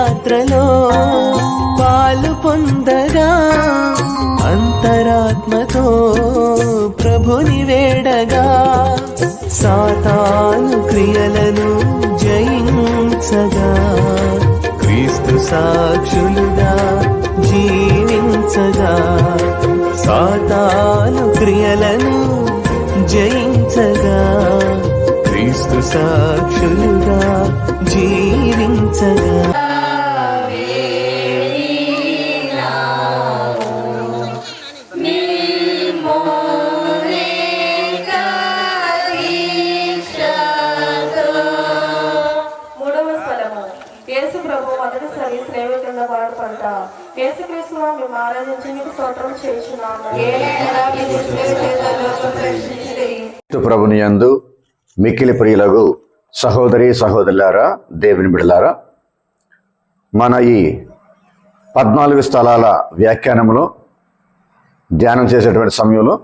యాత్రలో పాలు పొందగా అంతరాత్మతో ప్రభుని వేడగా సాతాను క్రియలను జయించగా క్రీస్తు సాక్షులుగా జీవించగా సాతాను క్రియలను జయించగా క్రీస్తు సాక్షులుగా జీవించగా ప్రభుని యందు మిక్కిలి ప్రియులకు సహోదరి సహోదరులారా, దేవుని బిడ్డలారా, మన ఈ 14 స్థలాల వ్యాఖ్యానంలో ధ్యానం చేసేటువంటి సమయంలో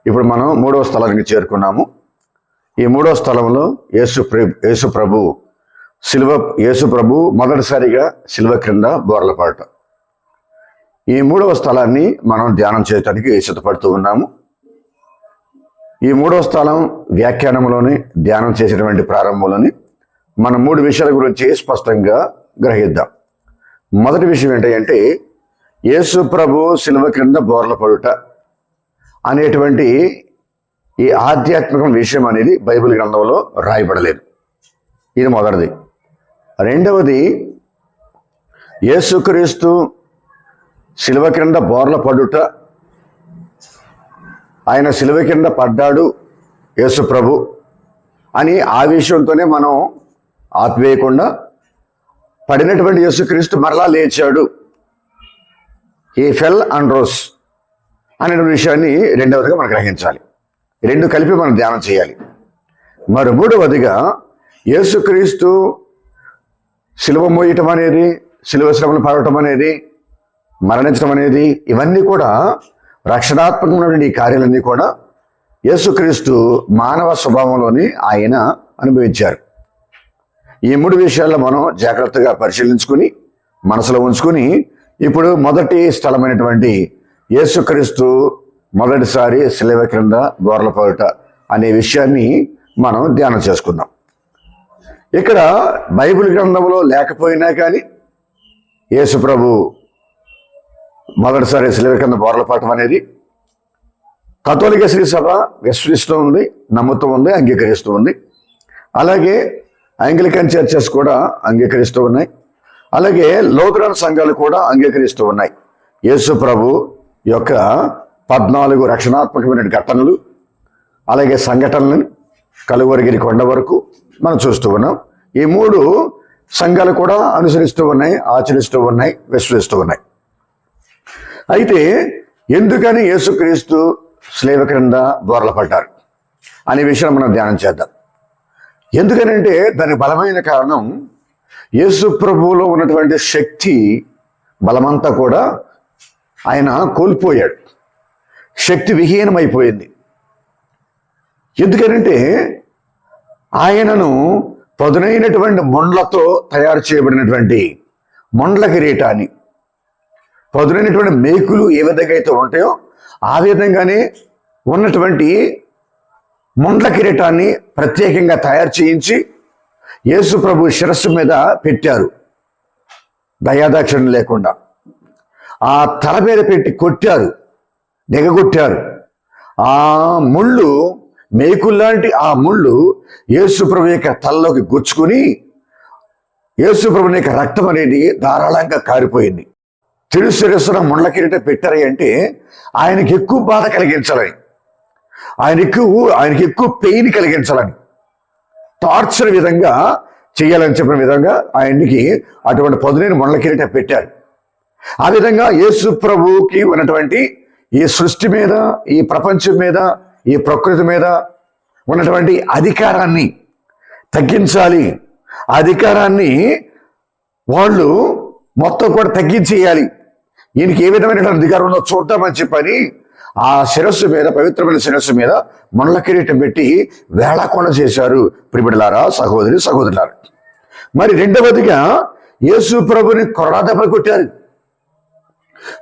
ఇప్పుడు మనం 3వ స్థలానికి చేరుకున్నాము. ఈ 3వ స్థలంలో యేసు ప్రభు మొదటిసారిగా శిలువ క్రింద బోర్లపాట. ఈ 3వ స్థలాన్ని మనం ధ్యానం చేయడానికి సిద్ధపడుతూ ఉన్నాము. ఈ 3వ స్థలం వ్యాఖ్యానంలోని ధ్యానం చేసేటువంటి ప్రారంభంలోని మనం 3 విషయాల గురించి స్పష్టంగా గ్రహిద్దాం. మొదటి విషయం ఏంటంటే యేసు ప్రభు శిలువ క్రింద బోర్లపడుట అనేటువంటి ఈ ఆధ్యాత్మిక విషయం అనేది బైబిల్ గ్రంథంలో రాయబడలేదు. ఇది మొదటిది. రెండవది, యేసుక్రీస్తు శిలువ కింద బోర్ల పడుట, ఆయన శిలువ కింద పడ్డాడు యేసు ప్రభు అని ఆ విషయంతోనే మనం ఆపివేయకుండా పడినటువంటి యేసుక్రీస్తు మరలా లేచాడు, హీ ఫెల్ అండ్ రోస్ అనే విషయాన్ని రెండవదిగా మనం గ్రహించాలి. రెండు కలిపి మనం ధ్యానం చేయాలి. మరి మూడవదిగా యేసుక్రీస్తు శిలువ మోయటం అనేది, శిలువ శ్రమను పడటం అనేది, మరణించడం అనేది, ఇవన్నీ కూడా రక్షణాత్మకమైనటువంటి ఈ కార్యాలన్నీ కూడా యేసుక్రీస్తు మానవ స్వభావంలోని ఆయన అనుభవించారు. ఈ 3 విషయాల్లో మనం జాగ్రత్తగా పరిశీలించుకుని మనసులో ఉంచుకుని ఇప్పుడు మొదటి స్థలమైనటువంటి యేసుక్రీస్తు మొదటిసారి శిలువ క్రింద బోర్లపడుట అనే విషయాన్ని మనం ధ్యానం చేసుకుందాం. ఇక్కడ బైబిల్ గ్రంథంలో లేకపోయినా కానీ యేసు ప్రభు మొదటిసారి శిలువ కింద బోర్లపడటం అనేది కథోలిక శ్రీ సభ విశ్వసిస్తూ ఉంది, నమ్ముతూ ఉంది, అంగీకరిస్తూ ఉంది. అలాగే యాంగ్లికన్ చర్చెస్ కూడా అంగీకరిస్తూ ఉన్నాయి. అలాగే లూథరన్ సంఘాలు కూడా అంగీకరిస్తూ ఉన్నాయి. యేసు ప్రభు యొక్క 14 రక్షణాత్మకమైన ఘటనలు, అలాగే సంఘటనలను కలువరిగిరి కొండ వరకు మనం చూస్తూ ఉన్నాం. ఈ 3 సంఘాలు కూడా అనుసరిస్తూ ఉన్నాయి, ఆచరిస్తూ ఉన్నాయి, విశ్వసిస్తూ ఉన్నాయి. అయితే ఎందుకని యేసుక్రీస్తు శిలువ క్రింద బోర్లపడ్డారు అనే విషయాన్ని మనం ధ్యానం చేద్దాం. ఎందుకనంటే దానికి బలమైన కారణం యేసు ప్రభువులో ఉన్నటువంటి శక్తి బలమంతా కూడా ఆయన కోల్పోయాడు. శక్తి విహీనమైపోయింది. ఎందుకనంటే ఆయనను పదునైనటువంటి మొండ్లతో తయారు చేయబడినటువంటి మొండ్ల కిరీటాన్ని, పదునైనటువంటి మేకులు ఏ విధంగా అయితే ఉంటాయో ఆ విధంగానే ఉన్నటువంటి మొండ్ల కిరీటాన్ని ప్రత్యేకంగా తయారు చేయించి యేసు ప్రభు శిరస్సు మీద పెట్టారు. దయాదాక్షిణ్యం లేకుండా ఆ తల మీద పెట్టి కొట్టారు, దిగగొట్టారు. ఆ ముళ్ళు, మేకుల్లాంటి ఆ ముళ్ళు యేసు ప్రభు యొక్క తలలోకి గుచ్చుకుని యేసు ప్రభు యొక్క రక్తం అనేది ధారాళంగా కారిపోయింది. తిరుశిరస్సున ముండ్ల కిరీటం పెట్టారు అంటే ఆయనకి ఎక్కువ బాధ కలిగించాలని, ఆయనకి ఎక్కువ పెయిన్ కలిగించాలని, టార్చర్ విధంగా చేయాలని చెప్పిన విధంగా ఆయనకి అటువంటి పదునైన ముండ్ల కిరీటం పెట్టారు. ఆ విధంగా యేసు ప్రభువుకి ఉన్నటువంటి ఈ సృష్టి మీద, ఈ ప్రపంచం మీద, ఈ ప్రకృతి మీద ఉన్నటువంటి అధికారాన్ని తగ్గించాలి. ఆ అధికారాన్ని వాళ్ళు మొత్తం కూడా తగ్గించేయాలి. ఈయనకి ఏ విధమైన అధికారం ఉందో చూద్దామని చెప్పని ఆ శిరస్సు మీద, పవిత్రమైన శిరస్సు మీద ముండ్ల కిరీటం పెట్టి వేళాకోళం చేశారు. ప్రియబిడ్డలారా, సహోదరి సహోదరులారా, మరి రెండవదిగా యేసు ప్రభుని కొరడా దెబ్బలు కొట్టారు.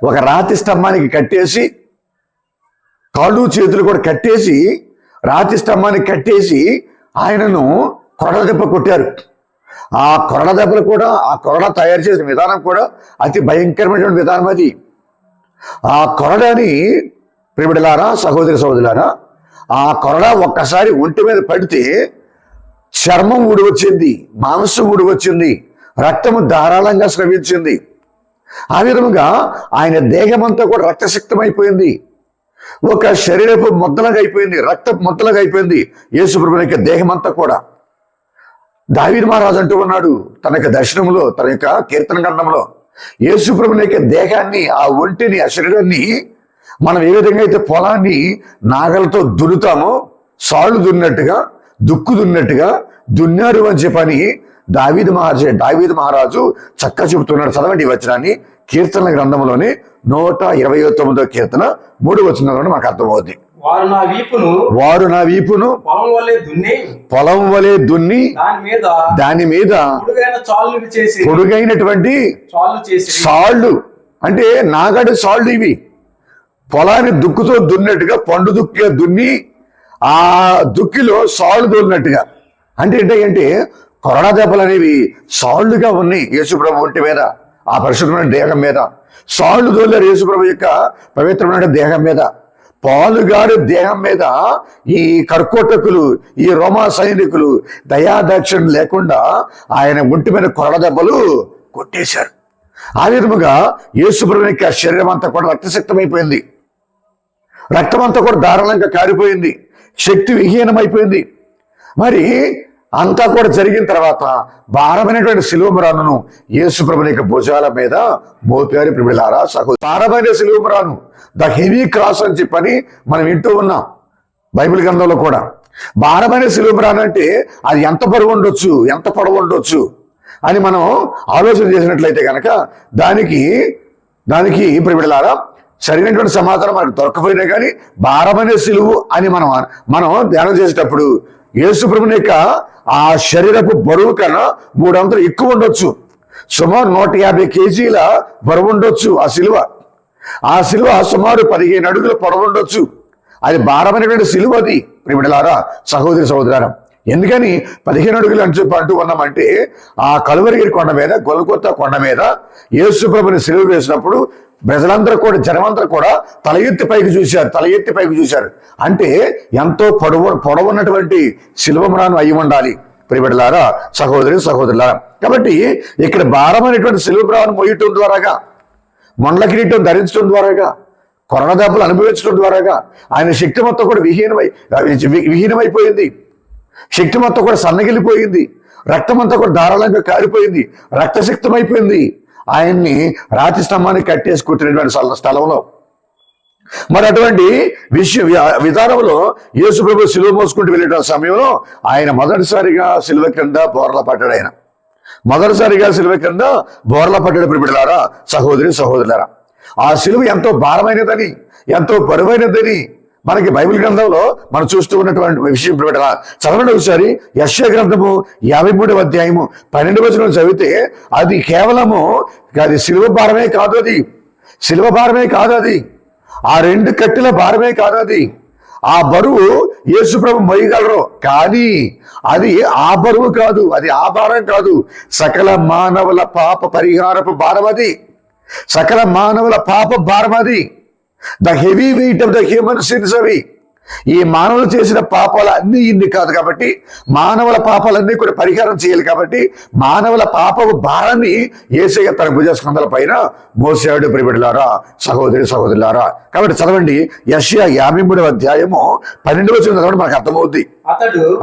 ఒక రాతి స్తంభానికి కట్టేసి, కాళ్ళు చేతులు కూడా కట్టేసి, రాతి స్తంభానికి కట్టేసి ఆయనను కొరడా దెబ్బ కొట్టారు. ఆ కొరడా దెబ్బలు కూడా, ఆ కొరడా తయారు చేసిన విధానం కూడా అతి భయంకరమైనటువంటి విధానం అది. ఆ కొరడాని ప్రియబిడ్డలారా, సహోదరి సహోదరులారా, ఆ కొరడా ఒక్కసారి ఒంటి మీద పడితే చర్మం ఊడి వచ్చింది, మాంసం ఊడి వచ్చింది, రక్తము ధారాళంగా స్రవించింది. ఆ విధముగా ఆయన దేహమంతా కూడా రక్తసిక్తమైపోయింది. ఒక శరీరపు ముద్దలుగా అయిపోయింది, రక్త ముద్దలుగా అయిపోయింది యేసు ప్రభువు యొక్క దేహమంతా కూడా. దావీదు మహారాజు అంటూ ఉన్నాడు తన యొక్క దర్శనంలో, తన యొక్క కీర్తన గ్రంథంలో, యేసు ప్రభువు యొక్క దేహాన్ని, ఆ ఒంటిని, ఆ శరీరాన్ని మనం ఏ విధంగా అయితే పొలాన్ని నాగలతో దున్నుతామో, సాళ్ళు దున్నట్టుగా, దుక్కు దున్నట్టుగా దున్నారు అని చెప్పని దావీదు మహారాజు చక్కగా చెబుతున్నాడు. చదవండి ఈ వచనాన్ని, కీర్తన గ్రంథంలోని 129వ కీర్తన 3వ వచనంలో మనకు అర్థమవుద్ది. వారు నా వీపును పొలం వలె దున్ని దాని మీద పొడుగైనటువంటి సాళ్ళు, అంటే నాగడి సాళ్ళు ఇవి, పొలాన్ని దుక్కుతో దున్నట్టుగా, పండు దుక్కిగా దున్ని ఆ దుక్కిలో సాళ్ళు దొరినట్టుగా. అంటే ఏంటంటే కొరడా దెబ్బలు అనేవి సాళ్ళుగా ఉన్నాయి యేసుప్రభు ఒంటి మీద, ఆ పరిశుభ్రమైన దేహం మీద. సాళ్ళు దొల్లారు యేసుప్రభు యొక్క పవిత్రమైన దేహం మీద. పాలుగారు దేహం మీద ఈ కర్కోటకులు, ఈ రోమా సైనికులు దయాదాక్షిణ్యం లేకుండా ఆయన ఒంటి మీద కొరడ దెబ్బలు కొట్టేశారు. ఆ విధముగా యేసుప్రభు యొక్క శరీరం అంతా కూడా రక్తసిక్తమైపోయింది, రక్తమంతా కూడా ధారాళంగా కారిపోయింది, శక్తి విహీనమైపోయింది. మరి అంతా కూడా జరిగిన తర్వాత భారమైనటువంటి శిలువమురాను యేసుప్రభు యొక్క భుజాల మీద మోపారు. ప్రియులారా, భారమైన శిలువమురాను, ద హెవీ క్రాస్ అని చెప్పని మనం వింటూ ఉన్నాం బైబిల్ గ్రంథంలో కూడా. భారమైన శిలువమురాను అంటే అది ఎంత బరువు ఉండొచ్చు, ఎంత పొడవు ఉండొచ్చు అని మనం ఆలోచన చేసినట్లయితే కనుక దానికి ప్రియులారా సరైనటువంటి సమాధానం మనకు దొరకపోయినా కానీ భారమైన శిలువు అని మనం ధ్యానం చేసేటప్పుడు యేసుప్రభుని యొక్క ఆ శరీరపు బరువు కన్నా 3 అంతలు ఎక్కువ ఉండొచ్చు. సుమారు 150 కేజీల బరువు ఉండొచ్చు ఆ సిలువ సుమారు 15 అడుగుల పొడవు ఉండొచ్చు. అది భారమైనటువంటి సిలువ. అది ప్రియమిడలారా, సహోదరి సహోదరారా, ఎందుకని 15 అడుగులు అని చెప్పి అంటూ ఉన్నామంటే ఆ కలువరిగిరి కొండ మీద, గొల్గొతా కొండ మీద యేసుప్రభుని సిలువ వేసినప్పుడు ప్రజలందరూ కూడా, జనమందరూ కూడా తల ఎత్తి పైకి చూశారు. అంటే ఎంతో పొడవున్నటువంటి శిలువమురాను అయి ఉండాలి ప్రియబిడ్డలారా, సహోదరులారా. కాబట్టి ఇక్కడ భారమైనటువంటి శిలువమురాను మోయటం ద్వారాగా, మొండ్ల కిరీటం ధరించడం ద్వారాగా, కొరడా దెబ్బలు అనుభవించడం ద్వారాగా ఆయన శక్తి మొత్తం కూడా విహీనమైపోయింది, శక్తి మొత్తం కూడా సన్నగిలిపోయింది, రక్తమంతా కూడా ధారాళంగా కారిపోయింది, రక్తసిక్తమైపోయింది. ఆయన్ని రాతి స్తంభానికి కట్టేసి కూర్చున్నటువంటి స్థలంలో మరి అటువంటి విధానంలో యేసుప్రభు సిలువ మోసుకుంటూ వెళ్ళే సమయంలో ఆయన మొదటిసారిగా సిలువ కింద బోర్ల పడ్డాడు. ప్రియబిడ్డలారా, సహోదరులారా, ఆ సిలువ ఎంతో భారమైనదని, ఎంతో బరువైనదని మనకి బైబిల్ గ్రంథంలో మనం చూస్తూ ఉన్నటువంటి విషయం. చదవండి ఒకసారి యెషయా గ్రంథము 53వ అధ్యాయము 12వ వచనం చదివితే అది కేవలము అది సిలువ భారమే కాదు, అది ఆ 2 కట్టెల భారమే కాదు, అది ఆ బరువు యేసుప్రభు మోయగలరు. కానీ అది ఆ బరువు కాదు, అది ఆ భారం కాదు, సకల మానవుల పాప పరిహారపు భారం అది, సకల మానవుల పాప భారం అది. The heavy weight of the human since అవి. ఈ మానవులు చేసిన పాపాలు అన్నీ ఇన్ని కాదు కాబట్టి, మానవుల పాపాలన్నీ కూడా పరిహారం చేయాలి కాబట్టి మానవుల పాపపు భారాన్ని యేసయ్య తన భుజస్కంధాల పైన మోసాడు. ప్రియబిడ్డలారా, సహోదరులారా, కాబట్టి చదవండి యెషయా 53వ అధ్యాయము 12వ వచనం చదవండి, మనకు అర్థమవుద్ది.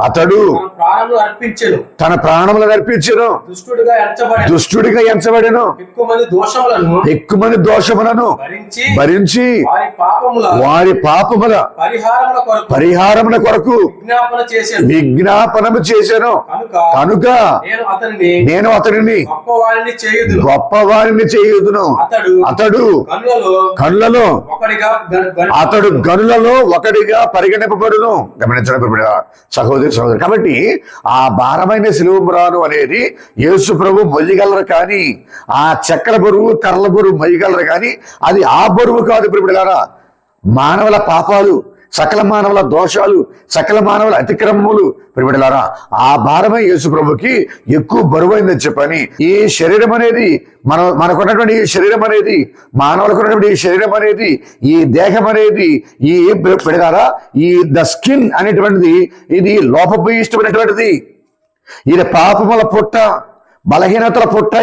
అతడు తన ప్రాణములను అర్పించెను, దుష్టుడిగా ఎంచబడెను, ఎక్కుమంది దోషములను భరించి వారి పాపముల పరిహారముల కొరకు విజ్ఞాపనము చేశాను. కనుక నేను అతడిని గొప్పవారిని చేయుదును. అతడు గనులలో ఒకడిగా పరిగణింపబడును. గమనించండి, సహోదరి సహోదరు. కాబట్టి ఆ భారమైన సిలువరాను అనేది యేసు ప్రభు మొయ్యగలరు, కానీ ఆ చక్కెర బరువు కర్రల బరువు మొయ్యగలరు, కానీ అది ఆ బరువు కాదు. ప్రియబిడ్డలారా, మానవుల పాపాలు, సకల మానవుల దోషాలు, సకల మానవుల అతిక్రమములు ప్రియబిడ్డలారా, ఆ భారమే యేసు ప్రభుకి ఎక్కువ బరువైందని చెప్పని, ఈ శరీరం అనేది మనకున్నటువంటి ఈ శరీరం అనేది, మానవులకు ఉన్నటువంటి ఈ శరీరం అనేది, ఈ దేహం అనేది, ఈ ప్రియబిడ్డలారా, ఈ ద స్కిన్ అనేటువంటిది ఇది లోపభూయిష్టమైనటువంటిది. ఇది పాపముల పుట్ట, బలహీనతల పుట్ట.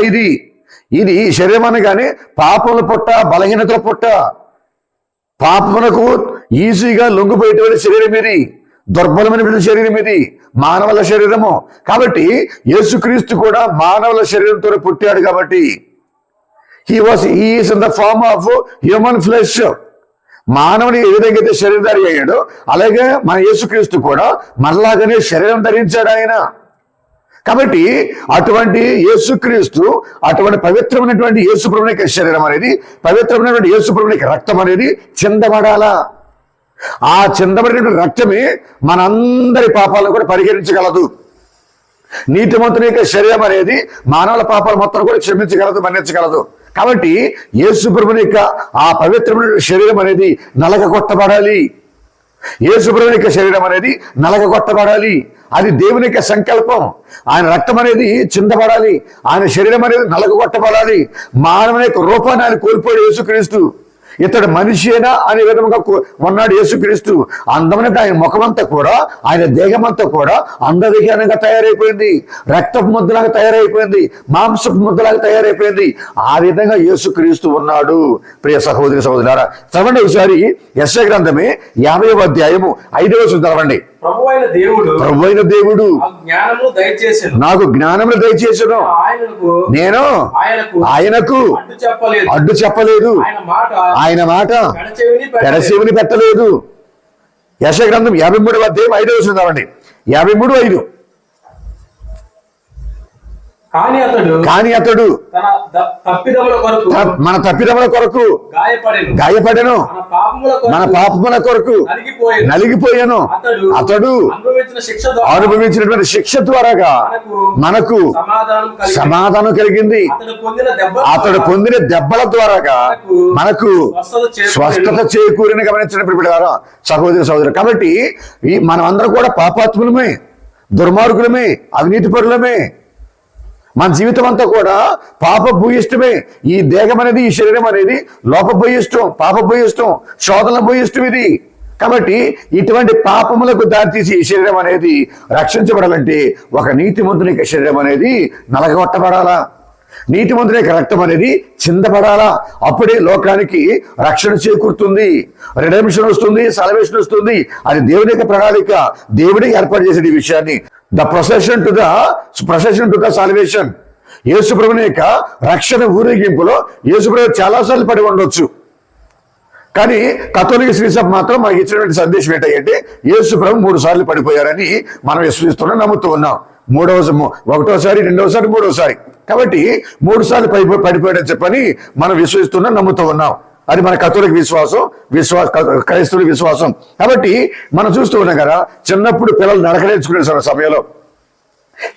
ఇది శరీరం అనగానే పాపముల పుట్ట, బలహీనతల పుట్ట. పాపమునకు ఈజీగా లొంగిపోయేటువంటి శరీరం ఇది, దుర్బలమైనటువంటి శరీరం ఇది, మానవుల శరీరము. కాబట్టి యేసుక్రీస్తు కూడా మానవుల శరీరంతో పుట్టాడు. కాబట్టి is in the form of human flesh. మానవుని ఏ విధంగా అయితే శరీరధారి అయ్యాడో అలాగే మన యేసుక్రీస్తు కూడా మనలాగానే శరీరం ధరించాడు ఆయన. కాబట్టి అటువంటి యేసుక్రీస్తు, అటువంటి పవిత్రమైనటువంటి యేసుప్రభుని యొక్క శరీరం అనేది, పవిత్రమైనటువంటి యేసుప్రభుని యొక్క రక్తం అనేది చిందబడాలా. ఆ చిందబడినటువంటి రక్తమే మనందరి పాపాలను కూడా పరిహరించగలదు. నీతిమంతుని యొక్క శరీరం అనేది మానవుల పాపాలు మొత్తం కూడా క్షమించగలదు, మన్నించగలదు. కాబట్టి యేసుప్రభుని యొక్క ఆ పవిత్రమైన శరీరం అనేది నలగగొట్టబడాలి. యేసుప్రభుని యొక్క శరీరం అనేది నలగగొట్టబడాలి. అది దేవుని యొక్క సంకల్పం. ఆయన రక్తం అనేది చిందబడాలి, ఆయన శరీరం అనేది నలగగొట్టబడాలి. మానవుని యొక్క రూపాన్ని ఆయన కోల్పోయాడు యేసుక్రీస్తు. ఇతడు మనిషేనా అనే విధంగా ఉన్నాడు యేసుక్రీస్తు. అందమైన ఆయన ముఖమంతా కూడా, ఆయన దేహమంతా కూడా అందవిహీనంగా తయారైపోయింది, రక్తపు ముద్దలాగా తయారైపోయింది, మాంసపు ముద్దలాగా తయారైపోయింది. ఆ విధంగా యేసుక్రీస్తు ఉన్నాడు. ప్రియ సహోదరి సహోదరులారా, చదవండి ఒకసారి యెషయా గ్రంథమే 50వ అధ్యాయము 5వ వచనం చదవండి. ప్రభువైన దేవుడు నాకు జ్ఞానమును దయచేసెను, నేను ఆయనకు అడ్డు చెప్పలేదు, ఆయన మాట పెడచెవిని పెట్టలేదు. యెషయా గ్రంథం 53వ అధ్యాయం 5వ వచనం చదవండి. 53:5. కానీ అతడు మన తప్పిదముల కొరకు గాయపడెను, మన పాపముల కొరకు నలిగిపోయాను. అతడు అనుభవించినటువంటి శిక్ష ద్వారాగా మనకు సమాధానం కలిగింది. అతడు పొందిన దెబ్బల ద్వారాగా మనకు స్వస్థత చేకూరిన గమనించిన బిడ్డలారా, సహోదరి సహోదరు. కాబట్టి మనమందరం కూడా పాపాత్ములమే, దుర్మార్గులమే, అవినీతి పరులమే. మన జీవితం అంతా కూడా పాప భూయిష్టమే. ఈ దేహం అనేది, ఈ శరీరం అనేది లోపభూయిష్టం, పాప భూయిష్టం, శోధన భూయిష్టం ఇది. కాబట్టి ఇటువంటి పాపములకు దారితీసి ఈ శరీరం అనేది రక్షించబడాలంటే ఒక నీతిమంతుని యొక్క శరీరం అనేది నలగొట్టబడాలా, నీతిమంతుని యొక్క రక్తం అనేది చిందబడాలా. అప్పుడే లోకానికి రక్షణ చేకూరుతుంది, రిడెంప్షన్ వస్తుంది, సాల్వేషన్ వస్తుంది. అది దేవుని యొక్క ప్రణాళిక, దేవుడే ఏర్పాటు చేసిన ఈ విషయాన్ని. The procession to the salvation. యేసుప్రభుని యొక్క రక్షణ ఊరేగింపులో యేసుప్రభు చాలాసార్లు పడి ఉండొచ్చు, కానీ కథోలిక శ్రీసభ మాత్రం మనకి ఇచ్చినటువంటి సందేశం ఏంటంటే యేసుప్రభు 3 సార్లు పడిపోయారని మనం విశ్వసిస్తున్నాం, నమ్ముతూ ఉన్నాం. 1వసారి, 2వసారి, 3వసారి. కాబట్టి 3 సార్లు పడిపోయాడని చెప్పని మనం విశ్వసిస్తున్నాం, నమ్ముతూ ఉన్నాం. అది మన కథోలిక క్రైస్తవుల విశ్వాసం. కాబట్టి మనం చూస్తూ ఉన్నాం కదా, చిన్నప్పుడు పిల్లలు నడక నేర్చుకునే సమయంలో,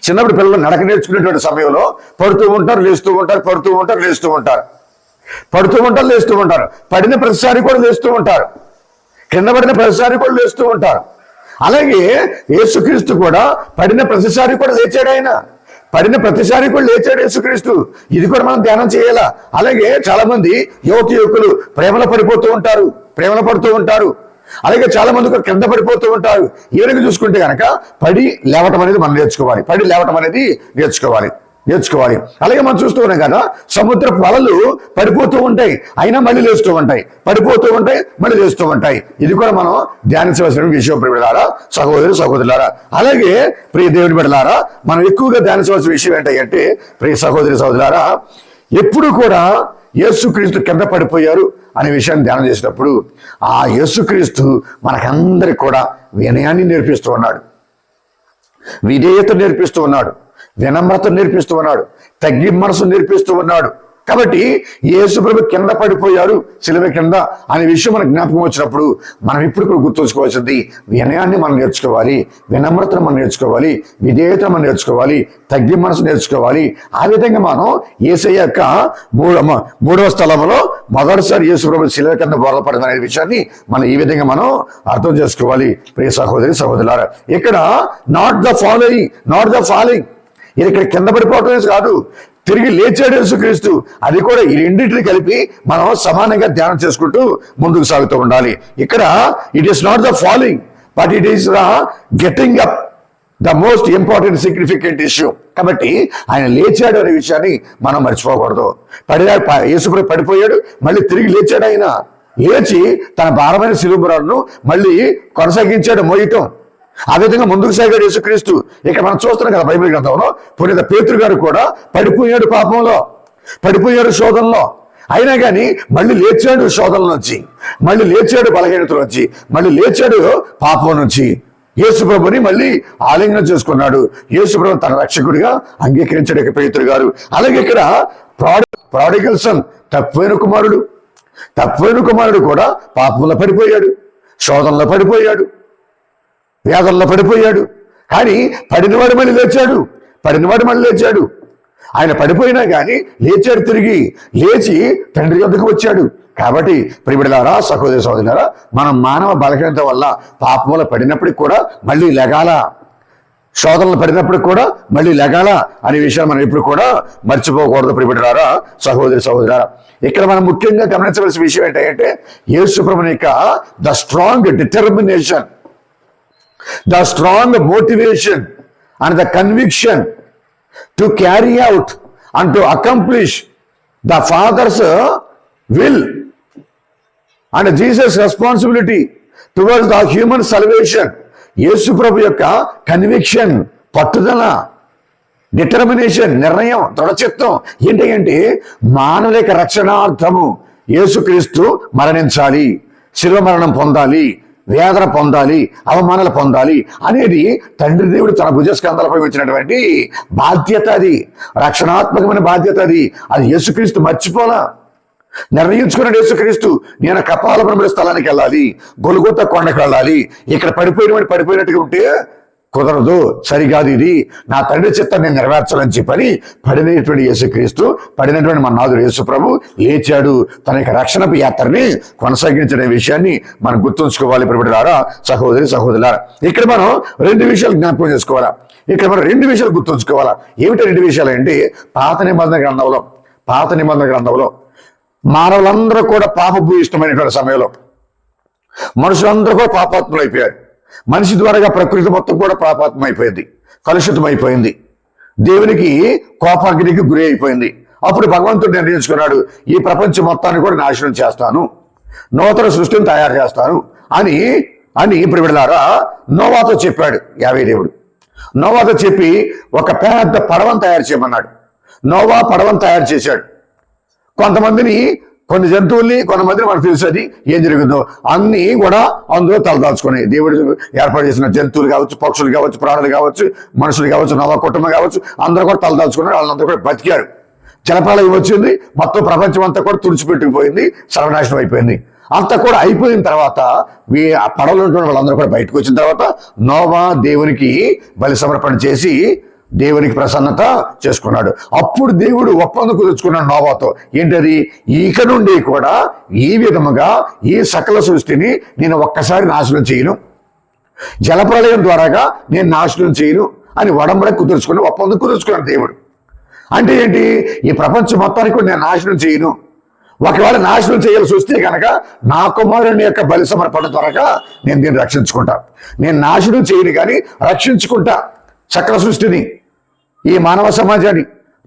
చిన్నప్పుడు పిల్లలు నడక నేర్చుకునేటువంటి సమయంలో పడుతూ ఉంటారు, లేస్తూ ఉంటారు, పడుతూ ఉంటారు, లేస్తూ ఉంటారు, పడుతూ ఉంటారు, లేస్తూ ఉంటారు. పడిన ప్రతిసారి కూడా లేస్తూ ఉంటారు, కింద పడిన ప్రతిసారి కూడా లేస్తూ ఉంటారు. అలాగే యేసుక్రీస్తు కూడా పడిన ప్రతిసారి కూడా లేచాడు. ఆయన పడిన ప్రతిసారి కూడా లేచాడు యేసుక్రీస్తు. ఇది కూడా మనం ధ్యానం చేయాలా. అలాగే చాలా మంది యువకులు ప్రేమలో పడిపోతూ ఉంటారు, ప్రేమలో పడుతూ ఉంటారు. అలాగే చాలా మంది కూడా కింద పడిపోతూ ఉంటారు. ఈ విధంగా చూసుకుంటే కనుక పడి లేవటం అనేది మనం నేర్చుకోవాలి, పడి లేవటం అనేది నేర్చుకోవాలి. అలాగే మనం చూస్తూ ఉన్నాం కదా, సముద్రపు అలలు పడిపోతూ ఉంటాయి, అయినా మళ్ళీ లేస్తూ ఉంటాయి, పడిపోతూ ఉంటాయి, మళ్ళీ లేస్తూ ఉంటాయి. ఇది కూడా మనం ధ్యానించవలసిన విషయం ప్రియలారా, సహోదరు సహోదరులారా. అలాగే ప్రియ దేవుని బిడ్డలారా, మనం ఎక్కువగా ధ్యానించవలసిన విషయం ఏంటంటే ప్రియ సహోదరి సహోదరులారా, ఎప్పుడు కూడా యేసుక్రీస్తు కింద పడిపోయారు అనే విషయాన్ని ధ్యానం చేసినప్పుడు ఆ యేసుక్రీస్తు మనకందరికి కూడా వినయాన్ని నేర్పిస్తూ ఉన్నాడు, విధేయత నేర్పిస్తూ ఉన్నాడు, వినమ్రత నేర్పిస్తూ ఉన్నాడు, తగ్గి మనసు నేర్పిస్తూ ఉన్నాడు. కాబట్టి యేసుప్రభు కింద పడిపోయారు శిలువ కింద అనే విషయం మనకు జ్ఞాపకం వచ్చినప్పుడు మనం ఇప్పుడు కూడా గుర్తుంచుకోవాల్సింది వినయాన్ని మనం నేర్చుకోవాలి, వినమ్రతను మనం నేర్చుకోవాలి, విధేయతను మనం నేర్చుకోవాలి, తగ్గి మనసు నేర్చుకోవాలి. ఆ విధంగా మనం యేసయ్య యొక్క మూడవ స్థలంలో మొదటిసారి యేసుప్రభు శిలువ కింద బోధపడడం అనే విషయాన్ని మనం ఈ విధంగా మనం అర్థం చేసుకోవాలి. ప్రియ సహోదరి సహోదరులారా, ఇక్కడ నాట్ ద ఫాలోయింగ్ ఇది ఇక్కడ కింద పడిపోవటమే కాదు, తిరిగి లేచాడు యేసుక్రీస్తు. అది కూడా ఈ రెండింటిని కలిపి మనం సమానంగా ధ్యానం చేసుకుంటూ ముందుకు సాగుతూ ఉండాలి. ఇక్కడ it is not the following but it is the getting up, the most important significant issue. కాబట్టి ఆయన లేచాడు అనే విషయాన్ని మనం మర్చిపోకూడదు. యేసుప్రభు పడిపోయాడు, మళ్ళీ తిరిగి లేచాడు. ఆయన లేచి తన భారమైన శిలువను మళ్ళీ కొనసాగించాడు మోయటం. ఆ విధంగా ముందుకు సాగాడు యేసుక్రీస్తు. ఇక్కడ మనం చూస్తున్నాం కదా బైబిల్ గ్రంథంలో పునీత పేతురు గారు కూడా పడిపోయాడు, పాపంలో పడిపోయాడు, శోధనలో. అయినా కానీ మళ్ళీ లేచాడు శోధన నుంచి, మళ్ళీ లేచాడు బలహీనత నుంచి, మళ్ళీ లేచాడు పాపం నుంచి. యేసుప్రభుని మళ్ళీ ఆలింగనం చేసుకున్నాడు. యేసుప్రభు తన రక్షకుడిగా అంగీకరించాడు పేతురు గారు. అలాగే ఇక్కడ ప్రాడిగల్ సన్, తప్పైన కుమారుడు కూడా పాపంలో పడిపోయాడు, శోధనలో పడిపోయాడు, వేదనలో పడిపోయాడు. కానీ పడినవాడు మళ్ళీ లేచాడు. ఆయన పడిపోయినా కానీ లేచాడు, తిరిగి లేచి తండ్రి యొద్దకు వచ్చాడు. కాబట్టి ప్రియబిడ్డలారా, సహోదరి సహోదరులారా, మనం మానవ బలహీనత వల్ల పాపంలో పడినప్పటికి కూడా మళ్ళీ లెగాల, శోధనలు పడినప్పటికి కూడా మళ్ళీ లెగాల అనే విషయాన్ని మనం ఎప్పుడు కూడా మర్చిపోకూడదు. ప్రియబిడ్డలారా, సహోదరి సహోదరులారా, ఇక్కడ మనం ముఖ్యంగా గమనించవలసిన విషయం ఏంటంటే యేసుప్రభుని యొక్క the strong determination, the strong motivation and the conviction to carry out and to accomplish the Father's will and Jesus' responsibility towards the human salvation. యేసు ప్రభు యొక్క కన్విక్షన్, పట్టుదల, డిటర్మినేషన్, నిర్ణయం, దృఢచిత్తం ఏంటంటే మానవుల యొక్క రక్షణార్థము యేసుక్రీస్తు మరణించాలి, శిలువ మరణం పొందాలి, వేదన పొందాలి, అవమానాలు పొందాలి అనేది తండ్రి దేవుడు తన భుజస్కంధాలపై వచ్చినటువంటి బాధ్యత. అది రక్షణాత్మకమైన బాధ్యత. అది యేసుక్రీస్తు మర్చిపోలా, నిర్ణయించుకున్నాడు యేసుక్రీస్తు. నేను కపాలపురం స్థలానికి వెళ్ళాలి, గొల్గొతా కొండకు వెళ్ళాలి. ఇక్కడ పడిపోయినట్టుగా ఉంటే కుదరదు, సరికాదు, ఇది నా తండ్రి చిత్తాన్ని నేను నెరవేర్చాలని చెప్పని పడినటువంటి యేసుక్రీస్తు, పడినటువంటి మన నాథుడు యేసు ప్రభు లేచాడు. తన యొక్క రక్షణపు యాత్రని కొనసాగించిన విషయాన్ని మనం గుర్తుంచుకోవాలి. ప్రియబిడ్డలారా, సహోదరి సహోదరులారా, ఇక్కడ మనం రెండు విషయాలు జ్ఞాపకం చేసుకోవాలా. ఇక్కడ మనం రెండు విషయాలు గుర్తుంచుకోవాలా. ఏమిటో రెండు విషయాలు అంటే, పాత నిబంధన గ్రంథంలో మానవులందరూ కూడా పాపభూయిష్టమైనటువంటి సమయంలో మనుషులందరూ కూడా పాపాత్ములు అయిపోయారు. మనిషి ద్వారా ప్రకృతి మొత్తం కూడా పాపాత్మ అయిపోయింది, కలుషితం అయిపోయింది, దేవునికి కోపాగ్నికి గురి అయిపోయింది. అప్పుడు భగవంతుడు నిర్ణయించుకున్నాడు, ఈ ప్రపంచం మొత్తాన్ని కూడా నాశనం చేస్తాను, నూతన సృష్టిని తయారు చేస్తాను అని ప్రియబిడ్డలారా నోవాతో చెప్పాడు యావే దేవుడు. నోవాతో చెప్పి ఒక పెద్ద పడవను తయారు చేయమన్నాడు. నోవా పడవను తయారు చేశాడు. కొంతమందిని, కొన్ని జంతువుల్ని, కొంతమందిని మనకు తెలుసు అది ఏం జరుగుతుందో అన్నీ కూడా అందులో తలదాల్చుకున్నాయి. దేవుడు ఏర్పాటు చేసిన జంతువులు కావచ్చు, పక్షులు కావచ్చు, ప్రాణులు కావచ్చు, మనుషులు కావచ్చు, నవ కుటుంబం కావచ్చు, అందరూ కూడా తలదాల్చుకున్నారు. వాళ్ళందరూ కూడా బతికారు. జలప్రళయం వచ్చింది, మొత్తం ప్రపంచం అంతా కూడా తుడిచిపెట్టుకుపోయింది, సర్వనాశనం అయిపోయింది. అంతా కూడా అయిపోయిన తర్వాత ఆ పడవలో ఉన్న వాళ్ళందరూ కూడా బయటకు వచ్చిన తర్వాత నోవా దేవునికి బలి సమర్పణ చేసి దేవునికి ప్రసన్నత చేసుకున్నాడు. అప్పుడు దేవుడు ఒప్పందం కుదుర్చుకున్నాడు నోవాతో. ఏంటది? ఇక నుండి కూడా ఈ విధముగా ఈ సకల సృష్టిని నేను ఒక్కసారి నాశనం చేయను, జలప్రళయం ద్వారాగా నేను నాశనం చేయను అని ఒడంబడిక కుదుర్చుకుని ఒప్పందం కుదుర్చుకున్నాడు దేవుడు. అంటే ఏంటి? ఈ ప్రపంచం మొత్తానికి కూడా నేను నాశనం చేయను. ఒకవేళ నాశనం చేయాల్సి వస్తే కనుక నా కుమారుని యొక్క బలి సమర్పణ ద్వారా నేను దీన్ని రక్షించుకుంటా. నేను నాశనం చేయను కానీ రక్షించుకుంటా. సకల సృష్టిని, ఈ మానవ సమాజాన్ని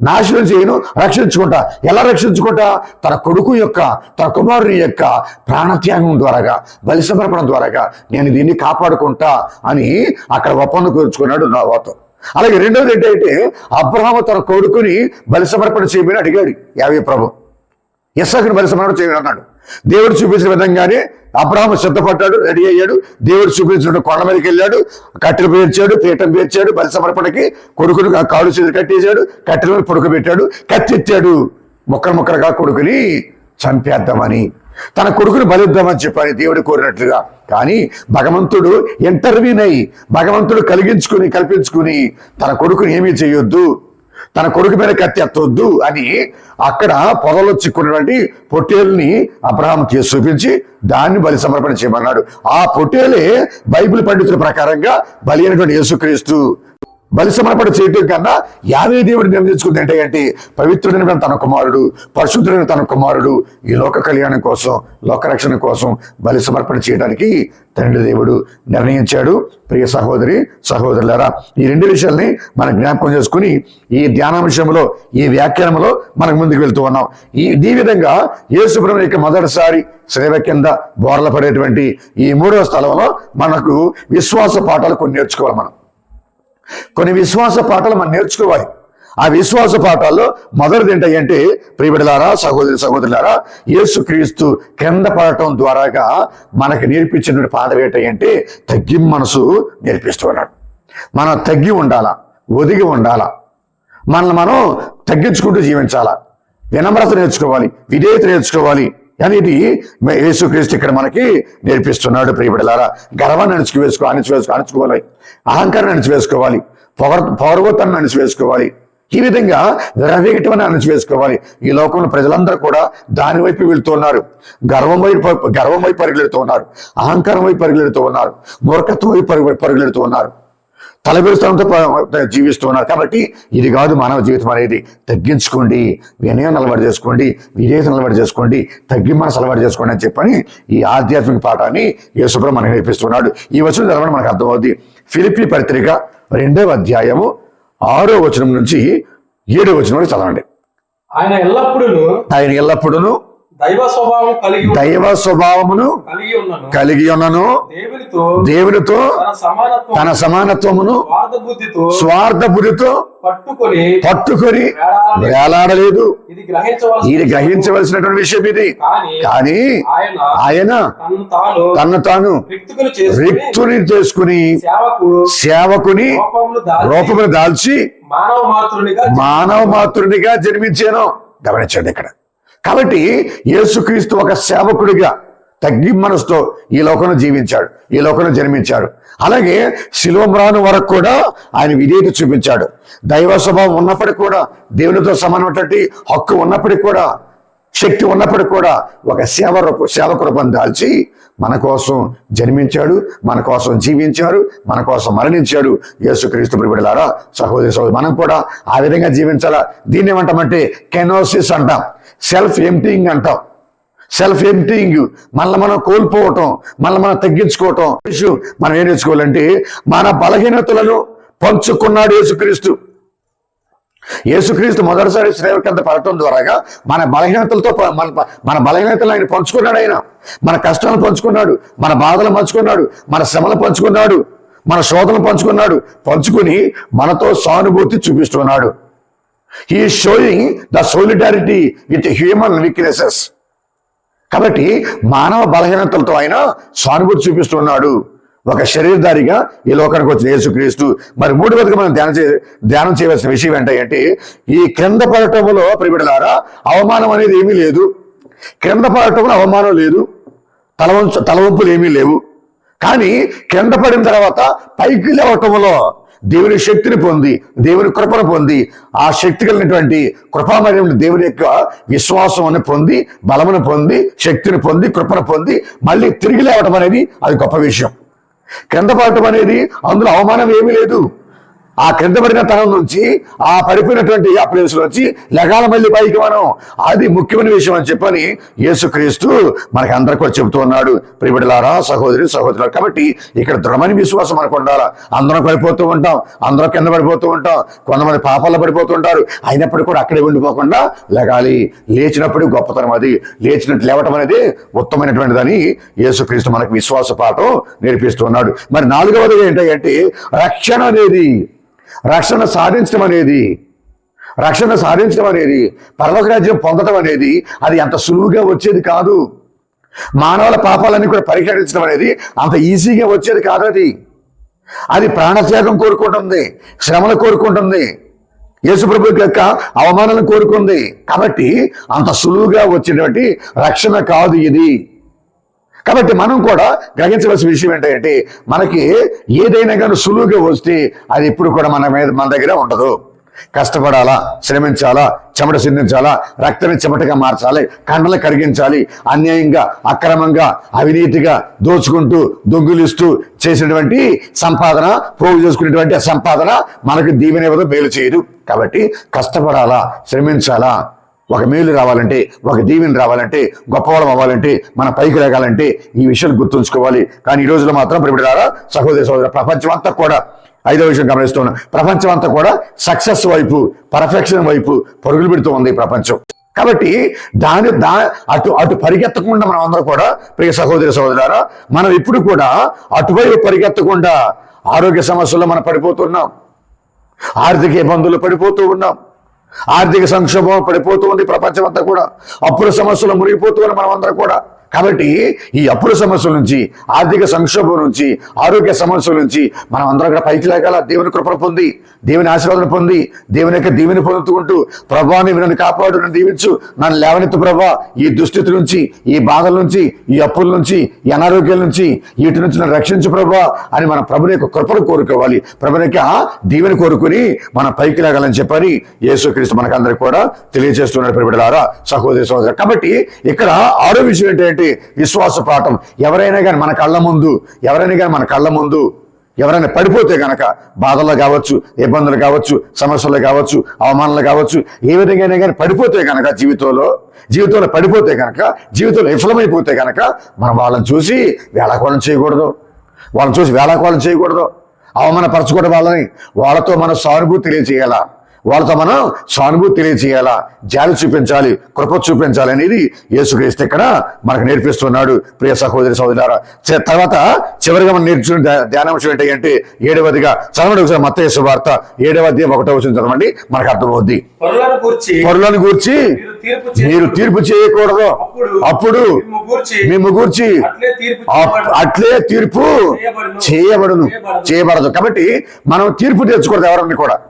నాశనం చేయను, రక్షించుకుంటా. ఎలా రక్షించుకుంటా? తన కొడుకు యొక్క, తన కుమారుని యొక్క ప్రాణత్యాగం ద్వారాగా, బలి సమర్పణ ద్వారాగా నేను దీన్ని కాపాడుకుంటా అని అక్కడ ఒప్పందం కుదుర్చుకున్నాడు నోవాతో. అలాగే రెండవది ఏంటంటే, అబ్రహాము తన కొడుకుని బలి సమర్పణ చేయమని అడిగాడు యావే ప్రభు. ఇస్సాకుని బలి సమర్పణ చేయమని అన్నాడు. దేవుడు చూపించిన విధంగానే అబ్రహాము సిద్ధపడ్డాడు, రెడీ అయ్యాడు. దేవుడు చూపించిన కొండ మీదకి వెళ్ళాడు, కట్టెలు పేర్చాడు, పీఠం పేర్చాడు, బలి సమర్పణకి కొడుకును కాళ్ళు చేతులు కట్టేశాడు, కట్టెల మీద పడుకోబెట్టాడు, కత్తెత్తాడు. ముక్కలు ముక్కలుగా కొడుకుని చంపేద్దామని, తన కొడుకుని బలిద్దామని చెప్పని దేవుడు కోరినట్లుగా. కానీ భగవంతుడు ఇంటర్వ్యూన్ అయ్యి భగవంతుడు కల్పించుకుని తన కొడుకుని ఏమీ చేయొద్దు, తన కొడుకు మీద కత్తి ఎత్తొద్దు అని అక్కడ పొదలో చిక్కున్నటువంటి పొట్టేలుని అబ్రహాంకి చూపించి దాన్ని బలి సమర్పణ చేయమన్నాడు. ఆ పొట్టేలే బైబిల్ పండితుల ప్రకారంగా బలి అయినటువంటి యేసుక్రీస్తు. బలి సమర్పణ చేయటం కన్నా యావే దేవుడు నిర్ణయించుకుంది ఏంటంటే పవిత్రుడైన తన కుమారుడు, పరిశుద్ధుడైన తన కుమారుడు ఈ లోక కళ్యాణం కోసం, లోకరక్షణ కోసం బలి సమర్పణ చేయడానికి తండ్రి దేవుడు నిర్ణయించాడు. ప్రియ సహోదరి సహోదరులారా, ఈ రెండు విషయాల్ని మనం జ్ఞాపకం చేసుకుని ఈ ధ్యానాంశంలో, ఈ వ్యాఖ్యానంలో మనకు ముందుకు వెళ్తూ ఉన్నాం. ఈ విధంగా యేసుప్రభువు యొక్క మొదటిసారి సేవ కింద బోర్ల పడేటువంటి ఈ 3వ స్థలంలో మనకు విశ్వాస పాఠాలు కొన్ని నేర్చుకోవాలి. కొన్ని విశ్వాస పాఠాలు మనం నేర్చుకోవాలి. ఆ విశ్వాస పాఠాల్లో మొదటిది ఏంటంటే ప్రియబిడ్డలారా, సహోదరి సహోదరులారా, యేసుక్రీస్తు కింద పడటం ద్వారాగా మనకు నేర్పించిన పాఠం ఏంటంటే తగ్గింపు మనసు నేర్పిస్తూ ఉన్నాడు. మనం తగ్గి ఉండాలా, ఒదిగి ఉండాలా, మనల్ని మనం తగ్గించుకుంటూ జీవించాలా, వినమ్రత నేర్చుకోవాలి, విధేయత నేర్చుకోవాలి అనేది యేసుక్రీస్తు ఇక్కడ మనకి నేర్పిస్తున్నాడు. ప్రియబిడ్డలారా, గర్వాన్ని అణిచివేసుకోవాలి, అహంకారాన్ని అణిచివేసుకోవాలి, పౌరవతాన్ని అణిచివేసుకోవాలి, ఈ విధంగా విరవేగటమని అణిచివేసుకోవాలి. ఈ లోకంలో ప్రజలందరూ కూడా దాని వైపు వెళ్తున్నారు. గర్వం వైపు పరిగెడుతూ ఉన్నారు, అహంకారం వైపు పరిగెడుతూ ఉన్నారు, మూర్ఖత్వం వైపు పరిగెడుతూ ఉన్నారు, తలబెరుస్తాంతో జీవిస్తూ ఉన్నారు. కాబట్టి ఇది కాదు మానవ జీవితం అనేది. తగ్గించుకోండి, వినయం అలవాటు చేసుకోండి, విధేయత అలవాటు చేసుకోండి, తగ్గి మనసు అలవాటు చేసుకోండి అని చెప్పని ఈ ఆధ్యాత్మిక పాఠాన్ని యేసుప్రభువు మనకు నేర్పిస్తున్నాడు. ఈ వచనం చదవడం మనకు అర్థమవుతుంది. ఫిలిప్పీ పత్రిక 2వ అధ్యాయము 6వ వచనం నుంచి 7వ వచనం వరకు చదవండి. ఆయన ఎల్లప్పుడూ దైవ స్వభావమును కలిగి ఉన్నను, దేవునితో తన సమానత్వమును స్వార్థ బుద్ధితో పట్టుకొని వేలాడలేదు. ఇది గ్రహించవలసినటువంటి విషయం ఇది. కానీ ఆయన తను తాను రిక్తుని చేసుకుని సేవకుని రూపమును దాల్చి మానవ మాతృనిగా జన్మించాను. గమనించండి ఇక్కడ. కాబట్టి యేసుక్రీస్తు ఒక సేవకుడిగా తగ్గి మనసుతో ఈ లోకంలో జీవించాడు, ఈ లోకంలో జన్మించాడు. అలాగే శిలువ మ్రాను వరకు కూడా ఆయన విధేయత చూపించాడు. దైవ స్వభావం ఉన్నప్పటికీ కూడా, దేవునితో సమానమైనటువంటి హక్కు ఉన్నప్పటికీ కూడా, శక్తి ఉన్నప్పటికీ కూడా ఒక సేవకు రూపం దాల్చి మన కోసం జన్మించాడు, మన కోసం జీవించాడు, మన కోసం మరణించాడు. యేసుక్రీస్తు ప్రియబిడ్డలారా, సహోదరి సహోదరు, మనం కూడా ఆ విధంగా జీవించాలా. దీన్ని ఏమంటామంటే కెనోసిస్ అంటాం, సెల్ఫ్ ఎంప్టీయింగ్ అంటాం. సెల్ఫ్ ఎంప్టీయింగ్, మనల్ని మనం కోల్పోవటం, మనల్ని మనం తగ్గించుకోవటం. మనం ఏం నేర్చుకోవాలంటే మన బలహీనతలను పంచుకున్నాడు యేసుక్రీస్తు. యేసుక్రీస్తు మొదటిసారి సేవ కింద పడటం ద్వారాగా మన బలహీనతలతో మన బలహీనతలు ఆయన పంచుకున్నాడు. ఆయన మన కష్టాలను పంచుకున్నాడు, మన బాధలు పంచుకున్నాడు, మన శ్రమలు పంచుకున్నాడు, మన శోధనలు పంచుకుని మనతో సానుభూతి చూపిస్తున్నాడు. He is showing the solidarity with human weaknesses. కాబట్టి మానవ బలహీనతలతో ఆయన సానుభూతి చూపిస్తున్నాడు. ఒక శరీరధారిగా ఈ లోకానికి వచ్చిన యేసుక్రీస్తు. మరి 3వదిగా మనం ధ్యానం చేయవలసిన విషయం ఏంటంటే ఈ క్రింద పడటంలో ప్రియబిడ్డలారా అవమానం అనేది ఏమీ లేదు. క్రింద పడటంలో అవమానం లేదు, తలవంపులు ఏమీ లేవు. కానీ క్రింద పడిన తర్వాత పైకి లేవటంలో దేవుని శక్తిని పొంది, దేవుని కృపను పొంది, ఆ శక్తి కలిగినటువంటి కృపామయం దేవుని యొక్క విశ్వాసం పొంది, బలమును పొంది, శక్తిని పొంది, కృపను పొంది మళ్ళీ తిరిగి లేవటం అనేది అది గొప్ప విషయం. క్రింద పడటం అనేది అందులో అవమానం ఏమీ లేదు. ఆ క్రింద పడిన తనం నుంచి, ఆ పడిపోయినటువంటి ఆ ప్లేస్ నుంచి లెగాల మళ్ళీ పైకి మనం, అది ముఖ్యమైన విషయం అని చెప్పని యేసుక్రీస్తు మనకి అందరికీ కూడా చెబుతూ ఉన్నాడు. ప్రియబిడ్డలారా, సహోదరి సహోదరులు, కాబట్టి ఇక్కడ దృఢమైన విశ్వాసం మనకు ఉండాలా. అందరం పడిపోతూ ఉంటాం, అందరం కింద పడిపోతూ ఉంటాం, కొంతమంది పాపాల్లో పడిపోతూ ఉంటారు. అయినప్పటికీ కూడా అక్కడే ఉండిపోకుండా లెగాలి. లేచినప్పుడు గొప్పతనం అది, లేచినట్టు లేవటం అనేది ఉత్తమైనటువంటిదని యేసుక్రీస్తు మనకు విశ్వాస పాఠం నేర్పిస్తున్నాడు. మరి 4వది ఏంటంటే రక్షణ సాధించడం అనేది పరలోక రాజ్యం పొందడం అనేది అది అంత సులువుగా వచ్చేది కాదు. మానవుల పాపాలన్నీ కూడా పరిహరించడం అనేది అంత ఈజీగా వచ్చేది కాదు. అది ప్రాణత్యాగం కోరుకుంటుంది, శ్రమలు కోరుకుంటుంది, యేసుప్రభు యొక్క అవమానాలను కోరుకుంది. కాబట్టి అంత సులువుగా వచ్చినటువంటి రక్షణ కాదు ఇది. కాబట్టి మనం కూడా గ్రహించవలసిన విషయం ఏంటంటే మనకి ఏదైనా కానీ సులువుగా వస్తే అది ఇప్పుడు కూడా మన దగ్గర ఉండదు. కష్టపడాలా, శ్రమించాలా, చెమట సిందించాలా, రక్తాన్ని చెమటగా మార్చాలి, కండలు కరిగించాలి, అన్యాయంగా అక్రమంగా అవినీతిగా దోచుకుంటూ దొంగులిస్తూ చేసినటువంటి సంపాదన, పోగు చేసుకునేటువంటి సంపాదన మనకు దీవెన ఇవ్వదు, మేలు చేయదు. కాబట్టి కష్టపడాలా, శ్రమించాలా. ఒక మేలు రావాలంటే, ఒక దీవెన రావాలంటే, గొప్పవాళ్ళం అవ్వాలంటే, మన పైకి రాగాలంటే ఈ విషయాలు గుర్తుంచుకోవాలి. కానీ ఈ రోజులో మాత్రం ప్రియమైన సహోదర సహోదర ప్రపంచం అంతా కూడా, ఐదవ విషయం గమనిస్తున్నాం, ప్రపంచం అంతా కూడా సక్సెస్ వైపు, పర్ఫెక్షన్ వైపు పరుగులు పెడుతూ ఉంది ఈ ప్రపంచం. కాబట్టి అటు పరిగెత్తకుండా మనం అందరూ కూడా ప్రియ సహోదర సహోదరులారా, మనం ఇప్పుడు కూడా అటువైపు పరిగెత్తకుండా ఆరోగ్య సమస్యల్లో మనం పడిపోతున్నాం, ఆర్థిక ఇబ్బందులు పడిపోతూ ఉన్నాం, ఆర్థిక సంక్షోభం పడిపోతూ ఉంది ప్రపంచం అంతా కూడా, అప్పుల సమస్యలు మునిగిపోతూ ఉన్నాం మనం అందరూ కూడా. కాబట్టి ఈ అప్పుల సమస్యల నుంచి, ఆర్థిక సంక్షోభం నుంచి, ఆరోగ్య సమస్యల నుంచి మనం అందరం కూడా పైకి లేగాల, దేవుని కృపను పొంది, దేవుని ఆశీర్వాదం పొంది, దేవుని యొక్క దీవెని పొందుతూ ప్రభువాని నన్ను కాపాడు, నన్ను దీవించు, నన్ను లేవనెత్తు ప్రభా, ఈ దుస్థితి నుంచి, ఈ బాధల నుంచి, ఈ అప్పుల నుంచి, ఈ అనారోగ్యాల నుంచి, వీటి నుంచి నన్ను రక్షించు ప్రభా అని మన ప్రభుని యొక్క కృపను కోరుకోవాలి, ప్రభుని యొక్క దీవెని కోరుకుని మనం పైకి లేగాలని చెప్పని యేసుక్రీస్తు మనకందరికి కూడా తెలియజేస్తున్నాడు ప్రియబిడ్డలారా, సహోదరి సహోదరు. కాబట్టి ఇక్కడ ఆరో విషయం ఏంటంటే విశ్వాస పాఠం. ఎవరైనా కానీ మన కళ్ళ ముందు ఎవరైనా పడిపోతే గనక, బాధల్లో కావచ్చు, ఇబ్బందులు కావచ్చు, సమస్యలు కావచ్చు, అవమానాలు కావచ్చు, ఏ విధంగా కానీ పడిపోతే గనక, జీవితంలో పడిపోతే గనక, జీవితంలో విఫలమైపోతే గనక మనం వాళ్ళని చూసి వేళాకోళం చేయకూడదు, అవమానపరచకూడదు. వాళ్ళతో మనం సానుభూతి తెలియచేయాలా, జాలి చూపించాలి, కృప చూపించాలి అనేది యేసుక్రీస్తు ఇక్కడ మనకు నేర్పిస్తున్నాడు ప్రియ సహోదరి సహోదరులారా. తర్వాత చివరిగా మనం నేర్చుకున్న ధ్యానాంశం ఏంటంటే 7వదిగా చదవండి ఒకసారి, మత్తయి సువార్త 7వ అధ్యాయం 1వ వచనం చదవండి, మనకు అర్థమవుద్ది. పరులను గూర్చి మీరు తీర్పు చేయకూడదు, అప్పుడు మేము గూర్చి అట్లే తీర్పు చేయబడదు. కాబట్టి మనం తీర్పు తెచ్చుకోవద్దు,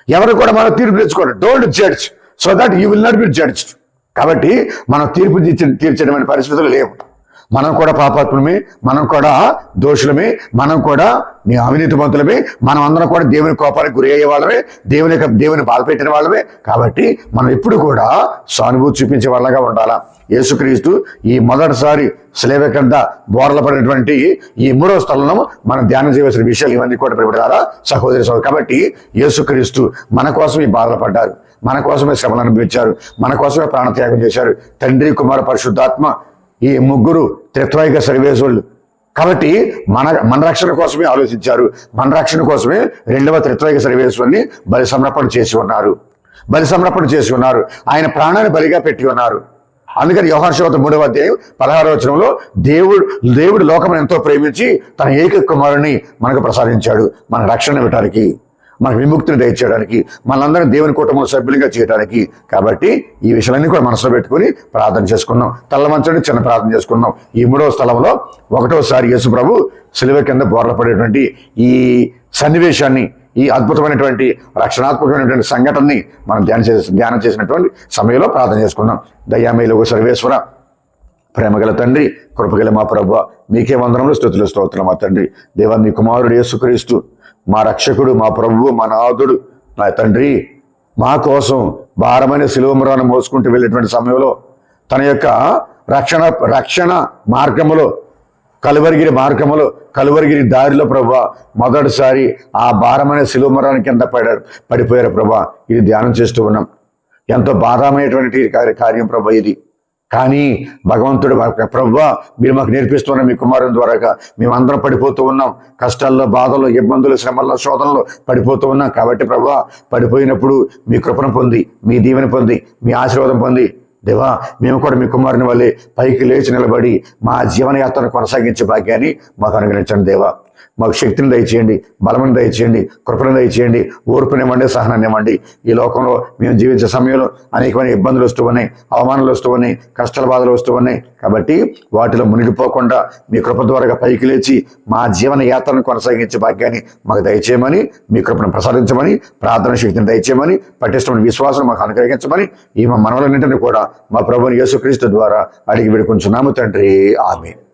ఎవరు కూడా మనం తీర్పు తెచ్చుకోవడం. Don't judge so that you will not be judged. కాబట్టి మనం తీర్పు తీర్చడం పరిస్థితులు లేవు. మనం కూడా పాపాత్ములమే, మనం కూడా దోషులమే, మనం కూడా మీ అవినీతిమంతులమే, మనం అందరం కూడా దేవుని కోపానికి గురి అయ్యే వాళ్ళమే, దేవుని బాధపెట్టిన వాళ్ళమే. కాబట్టి మనం ఎప్పుడు కూడా సానుభూతి చూపించే వాళ్ళగా ఉండాలా. యేసుక్రీస్తు ఈ మొదటిసారి శిలువ కింద బోర్ల పడినటువంటి ఈ 3వ స్థలంలో మనం ధ్యానం చేయవలసిన విషయాలు ఇవన్నీ కూడా ప్రియబిడ్డలారా, సహోదరి సహోదరు. కాబట్టి యేసుక్రీస్తు మన కోసం ఈ బాధలు పడ్డారు, మన కోసమే శ్రమలు అనుభవించారు, మన కోసమే ప్రాణత్యాగం చేశారు. తండ్రి, కుమార, పరిశుద్ధాత్మ ఈ 3 త్రిత్వైక సర్వేశ్వరులు. కాబట్టి మన రక్షణ కోసమే ఆలోచించారు, మన రక్షణ కోసమే 2వ త్రిత్వైక సర్వేశ్వరుని బలి సమర్పణ చేసి ఉన్నారు. ఆయన ప్రాణాన్ని బలిగా పెట్టి ఉన్నారు. అందుకని యోహాను సువార్త 3వ అధ్యాయం 16వ వచనంలో దేవుడు లోకమును ఎంతో ప్రేమించి తన ఏక కుమారుని మనకు ప్రసాదించాడు, మన రక్షణ ఇవ్వడానికి, మనకు విముక్తిని దయచేయడానికి, మనందరం దేవుని కుటుంబంలో సభ్యులుగా చేయడానికి. కాబట్టి ఈ విషయాలన్నీ కూడా మనసులో పెట్టుకుని ప్రార్థన చేసుకున్నాం. తల్లవంచండి, చిన్న ప్రార్థన చేసుకున్నాం. ఈ 3వ స్థలంలో 1వసారి యేసు ప్రభు శిలువ కింద బోర్ల పడేటువంటి ఈ సన్నివేశాన్ని, ఈ అద్భుతమైనటువంటి రక్షణాత్మకమైనటువంటి సంఘటనని మనం ధ్యానం చేసినటువంటి సమయంలో ప్రార్థన చేసుకున్నాం. దయామేలుగు సర్వేశ్వర, ప్రేమగల తండ్రి, కృపగల మా ప్రభువా, మీకే వందనములు, స్తుతులు, స్తోత్రం. మా తండ్రి దేవా, మీ కుమారుడు యేసుక్రీస్తు మా రక్షకుడు, మా ప్రభువు, మా నాథుడు, నా తండ్రి, మా కోసం భారమైన శిలువమురాను మోసుకుంటూ వెళ్ళేటువంటి సమయంలో తన యొక్క రక్షణ మార్గములో, కలువరిగిరి దారిలో ప్రభా మొదటిసారి ఆ భారమైన శిలువమురాని కింద పడిపోయారు ప్రభా. ఇది ధ్యానం చేస్తూ ఉన్నాం. ఎంతో బాధామైనటువంటి కార్యం ప్రభా ఇది. కానీ భగవంతుడు ప్రభువా, మీరు మాకు నేర్పిస్తున్న మీ కుమారుని ద్వారాగా మేమందరం పడిపోతూ ఉన్నాం. కష్టాల్లో, బాధల్లో, ఇబ్బందులు, శ్రమల్లో, శోధనలో పడిపోతూ ఉన్నాం. కాబట్టి ప్రభువా, పడిపోయినప్పుడు మీ కృపను పొంది, మీ దీవెన పొంది, మీ ఆశీర్వాదం పొంది దేవా, మేము కూడా మీ కుమారుని వల్లే పైకి లేచి నిలబడి మా జీవనయాత్రను కొనసాగించే భాగ్యాన్ని మాకు అనుగ్రహించండి దేవా. మాకు శక్తిని దయచేయండి, బలమును దయచేయండి, కృపను దయచేయండి, ఓర్పునివ్వండి, సహనాన్ని ఇవ్వండి. ఈ లోకంలో మేము జీవించే సమయంలో అనేకమైన ఇబ్బందులు వస్తూ ఉన్నాయి, అవమానాలు వస్తూ ఉన్నాయి, కష్టాల బాధలు వస్తూ ఉన్నాయి. కాబట్టి వాటిలో మునిగిపోకుండా మీ కృప ద్వారా పైకి లేచి మా జీవన యాత్రను కొనసాగించే భాగ్యాన్ని మాకు దయచేయమని, మీ కృపను ప్రసాదించమని, ప్రార్థన శక్తిని దయచేయమని, పటిష్టమైన విశ్వాసం మాకు అనుగ్రహించమని ఈ మా మనవలన్నింటినీ కూడా మా ప్రభువుని యేసుక్రీస్తు ద్వారా అడిగి వేడుకొంచున్నాము తండ్రి. ఆమేన్.